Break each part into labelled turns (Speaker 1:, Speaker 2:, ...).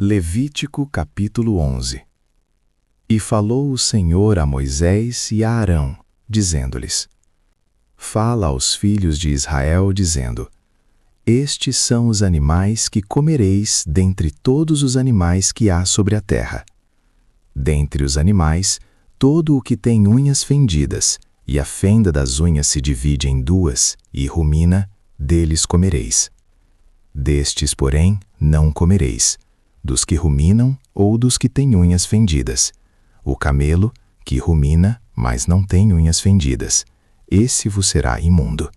Speaker 1: Levítico capítulo 11. E falou o Senhor a Moisés e a Arão, dizendo-lhes: Fala aos filhos de Israel, dizendo: Estes são os animais que comereis dentre todos os animais que há sobre a terra. Dentre os animais, todo o que tem unhas fendidas, e a fenda das unhas se divide em duas, e rumina, deles comereis. Destes, porém, não comereis, dos que ruminam ou dos que têm unhas fendidas. O camelo, que rumina, mas não tem unhas fendidas, esse vos será imundo.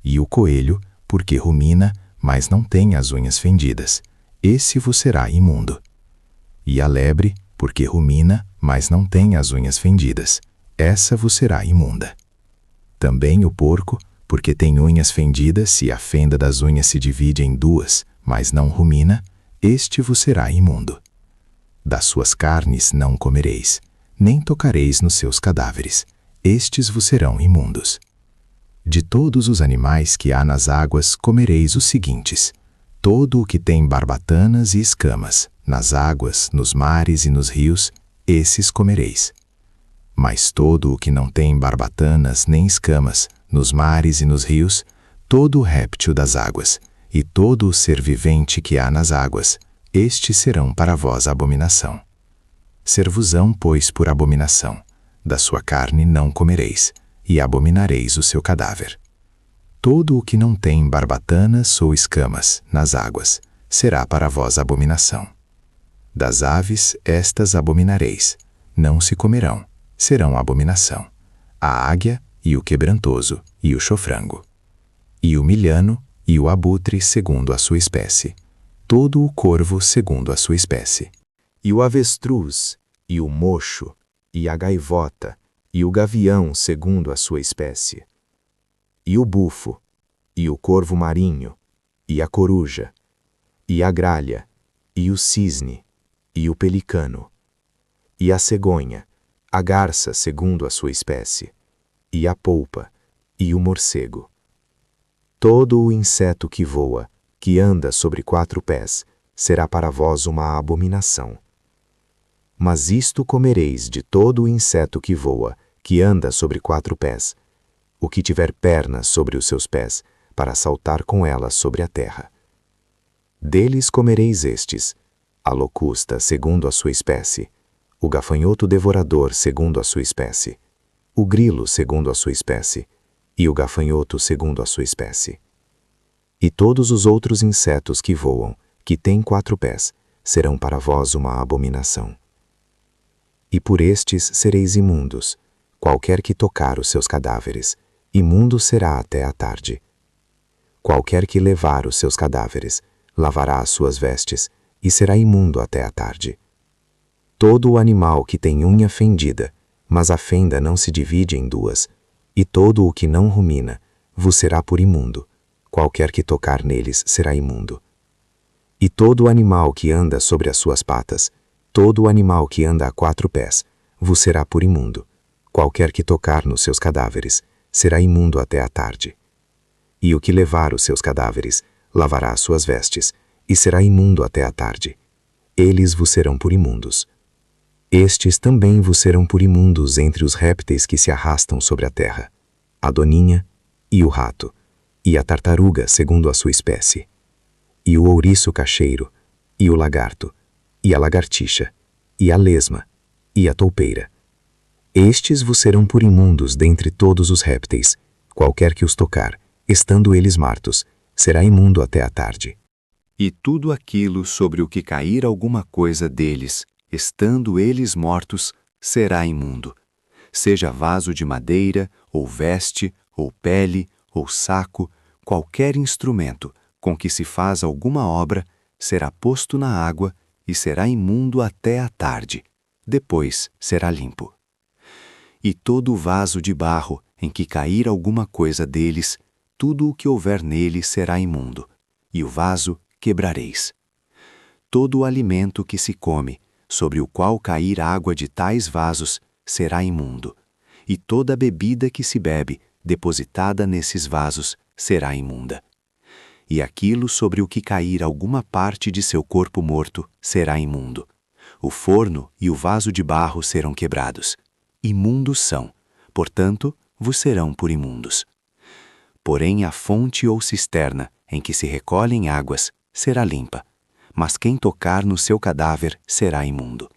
Speaker 1: E o coelho, porque rumina, mas não tem as unhas fendidas, esse vos será imundo. E a lebre, porque rumina, mas não tem as unhas fendidas, essa vos será imunda. Também o porco, porque tem unhas fendidas e a fenda das unhas se divide em duas, mas não rumina, este vos será imundo. Das suas carnes não comereis, nem tocareis nos seus cadáveres, estes vos serão imundos. De todos os animais que há nas águas comereis os seguintes: todo o que tem barbatanas e escamas, nas águas, nos mares e nos rios, esses comereis. Mas todo o que não tem barbatanas nem escamas, nos mares e nos rios, todo o réptil das águas, e todo o ser vivente que há nas águas, estes serão para vós abominação. Ser-vos-ão, pois, por abominação, da sua carne não comereis, e abominareis o seu cadáver. Todo o que não tem barbatanas ou escamas, nas águas, será para vós abominação. Das aves, estas abominareis, não se comerão, serão abominação: a águia, e o quebrantoso, e o chofrango, e o milhano, e o abutre segundo a sua espécie, todo o corvo segundo a sua espécie, e o avestruz, e o mocho, e a gaivota, e o gavião segundo a sua espécie, e o bufo, e o corvo marinho, e a coruja, e a gralha, e o cisne, e o pelicano, e a cegonha, a garça segundo a sua espécie, e a polpa, e o morcego. Todo o inseto que voa, que anda sobre 4 pés, será para vós uma abominação. Mas isto comereis de todo o inseto que voa, que anda sobre 4 pés, o que tiver pernas sobre os seus pés, para saltar com elas sobre a terra. Deles comereis estes: a locusta segundo a sua espécie, o gafanhoto devorador segundo a sua espécie, o grilo segundo a sua espécie, e o gafanhoto segundo a sua espécie. E todos os outros insetos que voam, que têm 4 pés, serão para vós uma abominação. E por estes sereis imundos: qualquer que tocar os seus cadáveres, imundo será até a tarde. Qualquer que levar os seus cadáveres, lavará as suas vestes, e será imundo até a tarde. Todo o animal que tem unha fendida, mas a fenda não se divide em duas, e todo o que não rumina, vos será por imundo: qualquer que tocar neles será imundo. E todo o animal que anda sobre as suas patas, todo o animal que anda a 4 pés, vos será por imundo: qualquer que tocar nos seus cadáveres, será imundo até a tarde. E o que levar os seus cadáveres, lavará as suas vestes, e será imundo até a tarde. Eles vos serão por imundos. Estes também vos serão por imundos entre os répteis que se arrastam sobre a terra: a doninha, e o rato, e a tartaruga segundo a sua espécie, e o ouriço cacheiro, e o lagarto, e a lagartixa, e a lesma, e a toupeira. Estes vos serão por imundos dentre todos os répteis: qualquer que os tocar, estando eles mortos, será imundo até a tarde.
Speaker 2: E tudo aquilo sobre o que cair alguma coisa deles, estando eles mortos, será imundo. Seja vaso de madeira, ou veste, ou pele, ou saco, qualquer instrumento com que se faz alguma obra, será posto na água e será imundo até a tarde. Depois será limpo. E todo vaso de barro em que cair alguma coisa deles, tudo o que houver nele será imundo, e o vaso quebrareis. Todo o alimento que se come, sobre o qual cair água de tais vasos, será imundo, e toda a bebida que se bebe, depositada nesses vasos, será imunda. e aquilo sobre o que cair alguma parte de seu corpo morto será imundo. O forno e o vaso de barro serão quebrados. Imundos são, portanto, vos serão por imundos. Porém a fonte ou cisterna, em que se recolhem águas, será limpa, mas quem tocar no seu cadáver será imundo.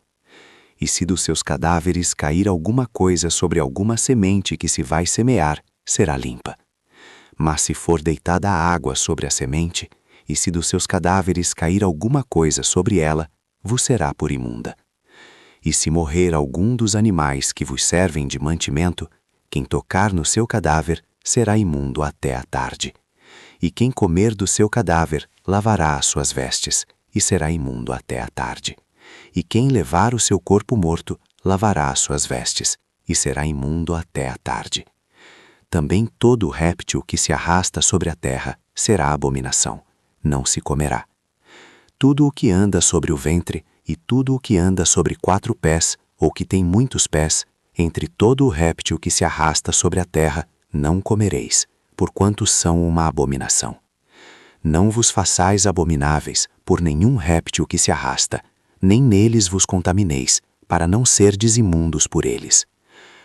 Speaker 2: E se dos seus cadáveres cair alguma coisa sobre alguma semente que se vai semear, será limpa. Mas se for deitada a água sobre a semente, e se dos seus cadáveres cair alguma coisa sobre ela, vos será por imunda. E se morrer algum dos animais que vos servem de mantimento, quem tocar no seu cadáver será imundo até a tarde. E quem comer do seu cadáver lavará as suas vestes, e será imundo até a tarde. E quem levar o seu corpo morto lavará as suas vestes, e será imundo até a tarde. Também todo réptil que se arrasta sobre a terra será abominação, não se comerá. Tudo o que anda sobre o ventre e tudo o que anda sobre 4 pés, ou que tem muitos pés, entre todo o réptil que se arrasta sobre a terra, não comereis, porquanto são uma abominação. Não vos façais abomináveis por nenhum réptil que se arrasta, nem neles vos contamineis, para não serdes imundos por eles.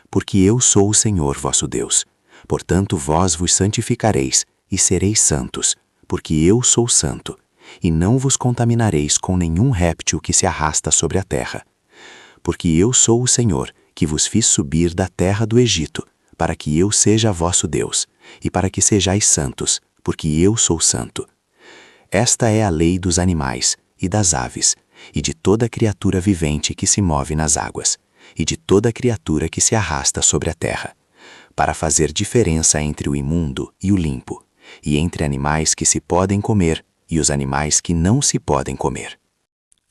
Speaker 2: Porque eu sou o Senhor vosso Deus. Portanto vós vos santificareis, e sereis santos, porque eu sou santo, e não vos contaminareis com nenhum réptil que se arrasta sobre a terra. Porque eu sou o Senhor, que vos fiz subir da terra do Egito, para que eu seja vosso Deus, e para que sejais santos, porque eu sou santo. Esta é a lei dos animais, e das aves, e de toda criatura vivente que se move nas águas, e de toda criatura que se arrasta sobre a terra, para fazer diferença entre o imundo e o limpo, e entre animais que se podem comer e os animais que não se podem comer.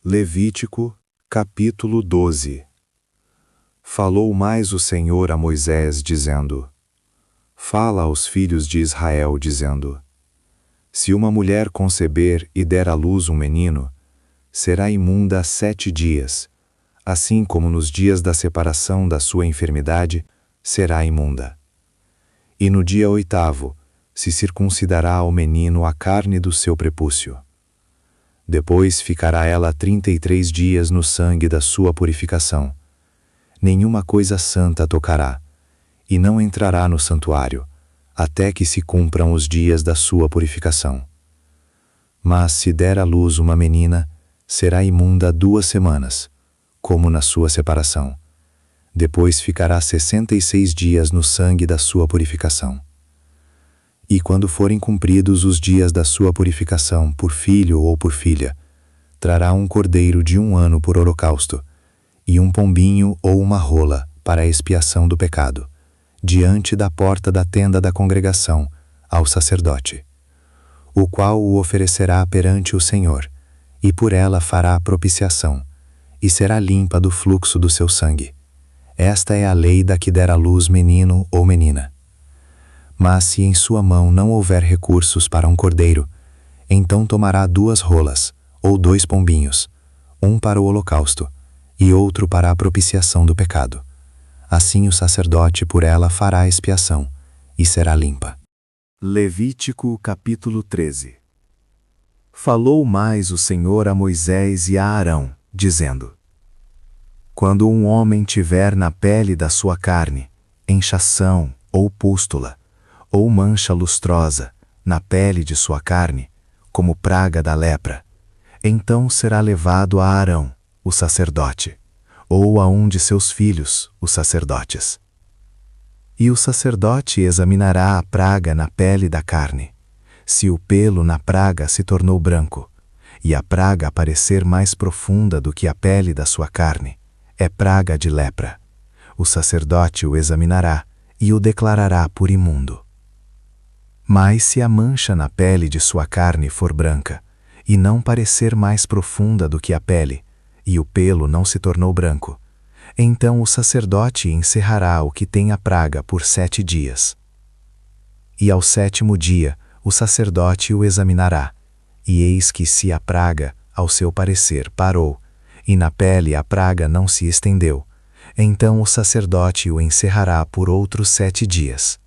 Speaker 1: Levítico, capítulo 12. Falou mais o Senhor a Moisés, dizendo: Fala aos filhos de Israel, dizendo: Se uma mulher conceber e der à luz um menino, será imunda 7 dias, assim como nos dias da separação da sua enfermidade, será imunda. E no dia 8º, se circuncidará ao menino a carne do seu prepúcio. Depois ficará ela 33 dias no sangue da sua purificação. Nenhuma coisa santa tocará, e não entrará no santuário, até que se cumpram os dias da sua purificação. Mas se der à luz uma menina, será imunda 2 semanas, como na sua separação. Depois ficará 66 dias no sangue da sua purificação. E quando forem cumpridos os dias da sua purificação, por filho ou por filha, trará um cordeiro de 1 ano por holocausto, e um pombinho ou uma rola para a expiação do pecado, diante da porta da tenda da congregação, ao sacerdote, o qual o oferecerá perante o Senhor, e por ela fará a propiciação, e será limpa do fluxo do seu sangue. Esta é a lei da que der à luz menino ou menina. Mas se em sua mão não houver recursos para um cordeiro, então tomará 2 rolas, ou 2 pombinhos, um para o holocausto, e outro para a propiciação do pecado. Assim o sacerdote por ela fará a expiação, e será limpa. Levítico capítulo 13. Falou mais o Senhor a Moisés e a Arão, dizendo: Quando um homem tiver na pele da sua carne inchação ou pústula, ou mancha lustrosa na pele de sua carne, como praga da lepra, então será levado a Arão, o sacerdote, ou a um de seus filhos, os sacerdotes. E o sacerdote examinará a praga na pele da carne. Se o pelo na praga se tornou branco, e a praga aparecer mais profunda do que a pele da sua carne, é praga de lepra. O sacerdote o examinará e o declarará por imundo. Mas se a mancha na pele de sua carne for branca, e não parecer mais profunda do que a pele, e o pelo não se tornou branco, então o sacerdote encerrará o que tem a praga por 7 dias. E ao 7º dia o sacerdote o examinará, e eis que se a praga, ao seu parecer, parou, e na pele a praga não se estendeu, então o sacerdote o encerrará por outros 7 dias.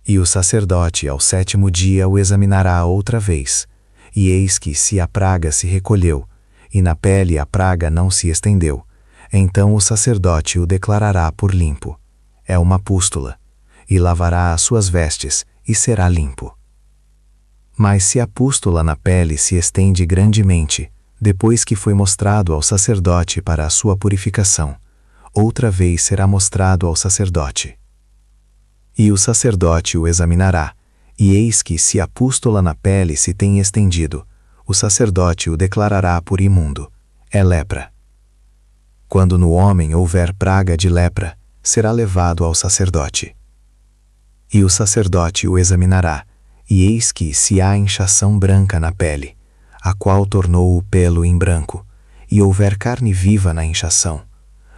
Speaker 1: E o sacerdote ao 7º dia o examinará outra vez, e eis que se a praga se recolheu, e na pele a praga não se estendeu, então o sacerdote o declarará por limpo. É uma pústula, e lavará as suas vestes, e será limpo. Mas se a pústula na pele se estende grandemente, depois que foi mostrado ao sacerdote para a sua purificação, outra vez será mostrado ao sacerdote. E o sacerdote o examinará, e eis que se a pústula na pele se tem estendido, o sacerdote o declarará por imundo. É lepra. Quando no homem houver praga de lepra, será levado ao sacerdote. E o sacerdote o examinará, e eis que se há inchação branca na pele, a qual tornou o pelo em branco, e houver carne viva na inchação,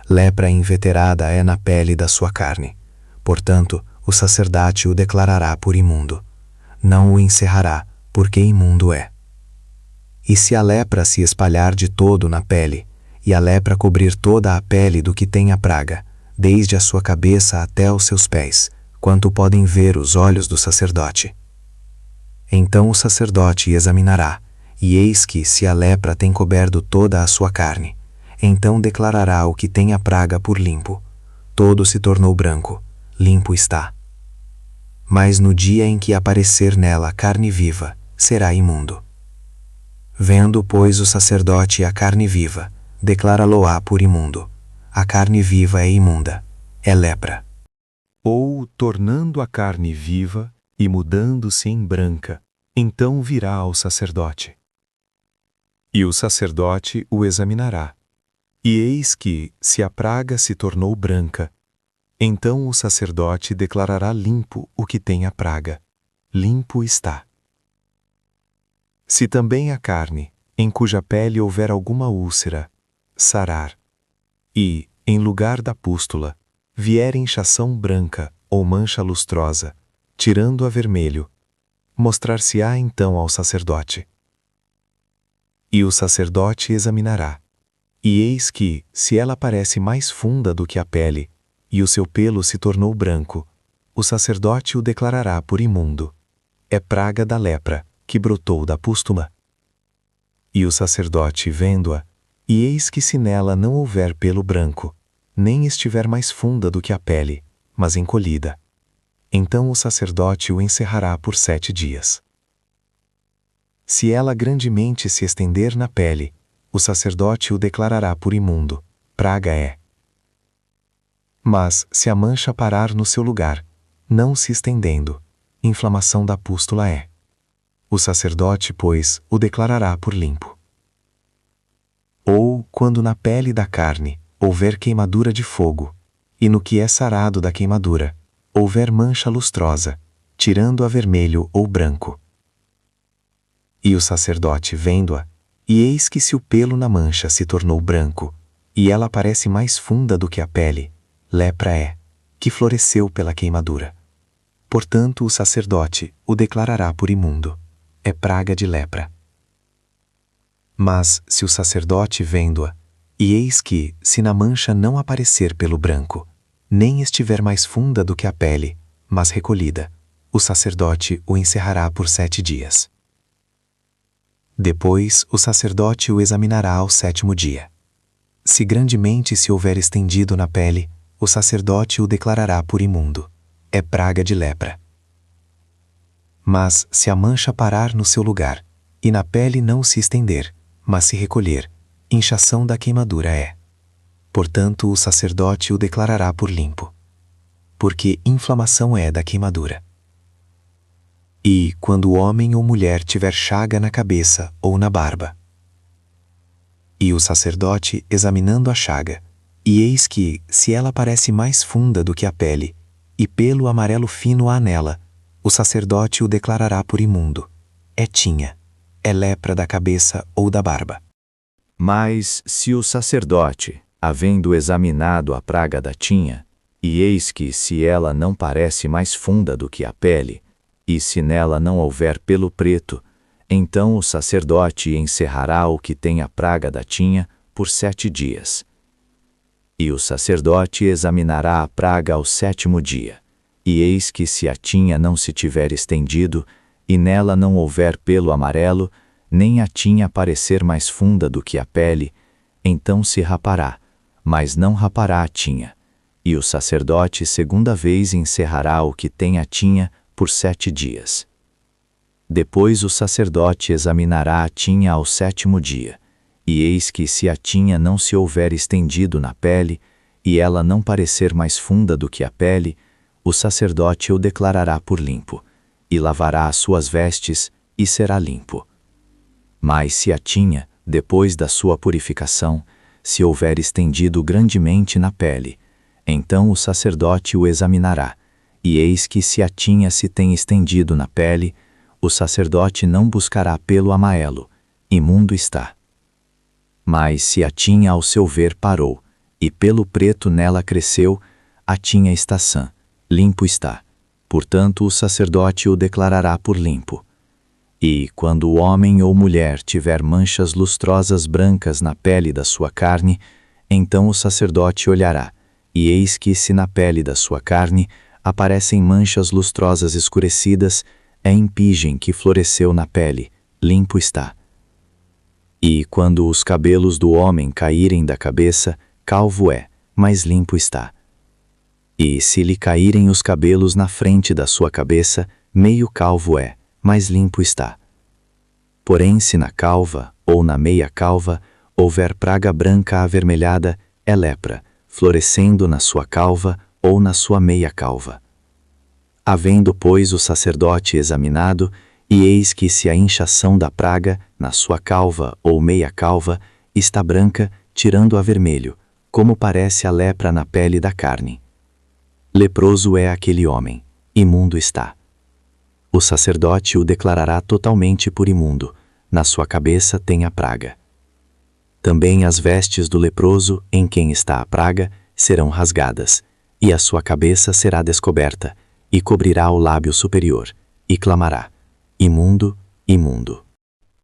Speaker 1: lepra inveterada é na pele da sua carne. Portanto, o sacerdote o declarará por imundo. Não o encerrará, porque imundo é. E se a lepra se espalhar de todo na pele, e a lepra cobrir toda a pele do que tem a praga, desde a sua cabeça até os seus pés, quanto podem ver os olhos do sacerdote. Então o sacerdote examinará, e eis que se a lepra tem coberto toda a sua carne, então declarará o que tem a praga por limpo. Todo se tornou branco, limpo está. Mas no dia em que aparecer nela carne viva, será imundo. Vendo, pois, o sacerdote a carne viva, declara-lo-á por imundo. A carne viva é imunda, é lepra.
Speaker 2: Ou, tornando a carne viva e mudando-se em branca, então virá ao sacerdote. E o sacerdote o examinará. E eis que, se a praga se tornou branca, então o sacerdote declarará limpo o que tem a praga. Limpo está. Se também a carne, em cuja pele houver alguma úlcera, sarar, e, em lugar da pústula, vier inchação branca ou mancha lustrosa, tirando a vermelho, mostrar-se-á então ao sacerdote. E o sacerdote examinará. E eis que, se ela parece mais funda do que a pele, e o seu pelo se tornou branco, o sacerdote o declarará por imundo. É praga da lepra, que brotou da pústula. E o sacerdote, vendo-a, e eis que se nela não houver pelo branco, nem estiver mais funda do que a pele, mas encolhida, então o sacerdote o encerrará por 7 dias. Se ela grandemente se estender na pele, o sacerdote o declarará por imundo, praga é. Mas, se a mancha parar no seu lugar, não se estendendo, inflamação da pústula é. O sacerdote, pois, o declarará por limpo. Ou, quando na pele da carne houver queimadura de fogo, e no que é sarado da queimadura, houver mancha lustrosa, tirando a vermelho ou branco. E o sacerdote, vendo-a, e eis que se o pelo na mancha se tornou branco, e ela parece mais funda do que a pele, lepra é, que floresceu pela queimadura. Portanto, o sacerdote o declarará por imundo. É praga de lepra. Mas, se o sacerdote vendo-a, e eis que, se na mancha não aparecer pelo branco, nem estiver mais funda do que a pele, mas recolhida, o sacerdote o encerrará por 7 dias. Depois, o sacerdote o examinará ao 7º dia. Se grandemente se houver estendido na pele, o sacerdote o declarará por imundo. É praga de lepra. Mas, se a mancha parar no seu lugar, e na pele não se estender, mas se recolher, inchação da queimadura é. Portanto, o sacerdote o declarará por limpo. Porque inflamação é da queimadura. E, quando homem ou mulher tiver chaga na cabeça ou na barba, e o sacerdote, examinando a chaga, e eis que, se ela parece mais funda do que a pele, e pelo amarelo fino há nela, o sacerdote o declarará por imundo. É tinha, é lepra da cabeça ou da barba.
Speaker 3: Mas, se o sacerdote, havendo examinado a praga da tinha, e eis que se ela não parece mais funda do que a pele, e se nela não houver pelo preto, então o sacerdote encerrará o que tem a praga da tinha por 7 dias. E o sacerdote examinará a praga ao 7º dia, E eis que se a tinha não se tiver estendido, e nela não houver pelo amarelo, nem a tinha parecer mais funda do que a pele, então se rapará, mas não rapará a tinha. E o sacerdote segunda vez encerrará o que tem a tinha por 7 dias. Depois o sacerdote examinará a tinha ao 7º dia, e eis que se a tinha não se houver estendido na pele, e ela não parecer mais funda do que a pele, o sacerdote o declarará por limpo, e lavará as suas vestes, e será limpo. Mas se a tinha, depois da sua purificação, se houver estendido grandemente na pele, então o sacerdote o examinará, e eis que se a tinha se tem estendido na pele, o sacerdote não buscará pelo amarelo, imundo está. Mas se a tinha ao seu ver parou, e pelo preto nela cresceu, a tinha está sã, limpo está. Portanto o sacerdote o declarará por limpo. E, quando o homem ou mulher tiver manchas lustrosas brancas na pele da sua carne, então o sacerdote olhará, e eis que se na pele da sua carne aparecem manchas lustrosas escurecidas, é impigem que floresceu na pele, limpo está. E, quando os cabelos do homem caírem da cabeça, calvo é, mas limpo está. E se lhe caírem os cabelos na frente da sua cabeça, meio calvo é, mas limpo está. Porém, se na calva, ou na meia calva, houver praga branca avermelhada, é lepra, florescendo na sua calva ou na sua meia calva. Havendo, pois, o sacerdote examinado, e eis que se a inchação da praga, na sua calva ou meia calva, está branca, tirando a vermelho, como parece a lepra na pele da carne. Leproso é aquele homem, imundo está. O sacerdote o declarará totalmente por imundo, na sua cabeça tem a praga. Também as vestes do leproso, em quem está a praga, serão rasgadas, e a sua cabeça será descoberta, e cobrirá o lábio superior, e clamará: imundo, imundo.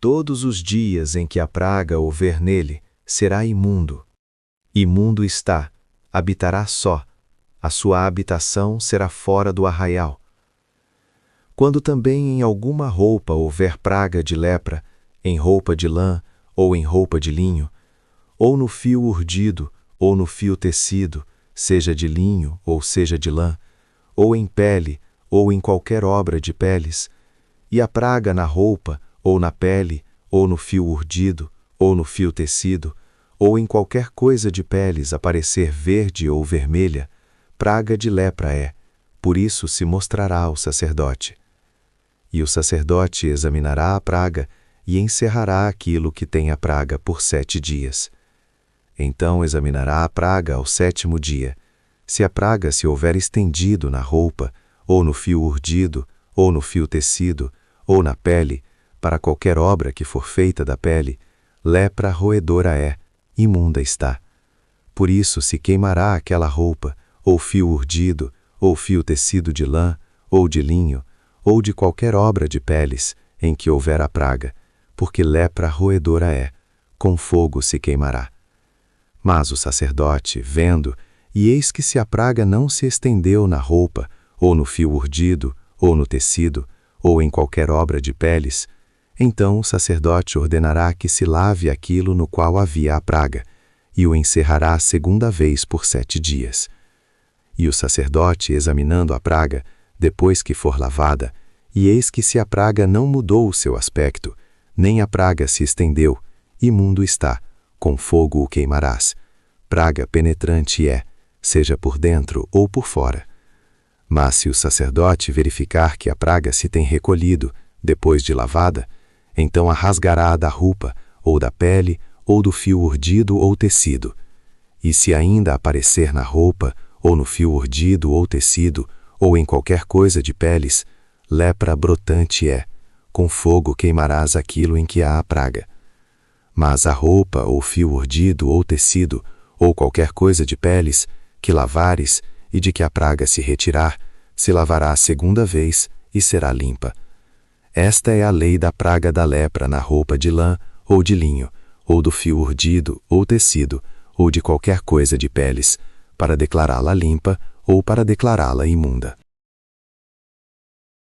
Speaker 1: Todos os dias em que a praga houver nele, será imundo. Imundo está, habitará só, a sua habitação será fora do arraial. Quando também em alguma roupa houver praga de lepra, em roupa de lã ou em roupa de linho, ou no fio urdido ou no fio tecido, seja de linho ou seja de lã, ou em pele ou em qualquer obra de peles, e a praga na roupa ou na pele ou no fio urdido ou no fio tecido, ou em qualquer coisa de peles aparecer verde ou vermelha, praga de lepra é, por isso se mostrará ao sacerdote. E o sacerdote examinará a praga e encerrará aquilo que tem a praga por 7 dias. Então examinará a praga ao 7º dia. Se a praga se houver estendido na roupa, ou no fio urdido, ou no fio tecido, ou na pele, para qualquer obra que for feita da pele, lepra roedora é, imunda está. Por isso se queimará aquela roupa, ou fio urdido, ou fio tecido de lã, ou de linho, ou de qualquer obra de peles, em que houver a praga, porque lepra roedora é, com fogo se queimará. Mas o sacerdote, vendo, e eis que se a praga não se estendeu na roupa, ou no fio urdido, ou no tecido, ou em qualquer obra de peles, então o sacerdote ordenará que se lave aquilo no qual havia a praga, e o encerrará segunda vez por 7 dias. E o sacerdote, examinando a praga, depois que for lavada, e eis que se a praga não mudou o seu aspecto, nem a praga se estendeu, imundo está, com fogo o queimarás. Praga penetrante é, seja por dentro ou por fora. Mas se o sacerdote verificar que a praga se tem recolhido, depois de lavada, então a rasgará da roupa, ou da pele, ou do fio urdido ou tecido. E se ainda aparecer na roupa, ou no fio urdido ou tecido, ou em qualquer coisa de peles, lepra brotante é, com fogo queimarás aquilo em que há a praga. Mas a roupa, ou fio urdido ou tecido, ou qualquer coisa de peles, que lavares, e de que a praga se retirar, se lavará a segunda vez, e será limpa. Esta é a lei da praga da lepra na roupa de lã, ou de linho, ou do fio urdido, ou tecido, ou de qualquer coisa de peles, para declará-la limpa, ou para declará-la imunda.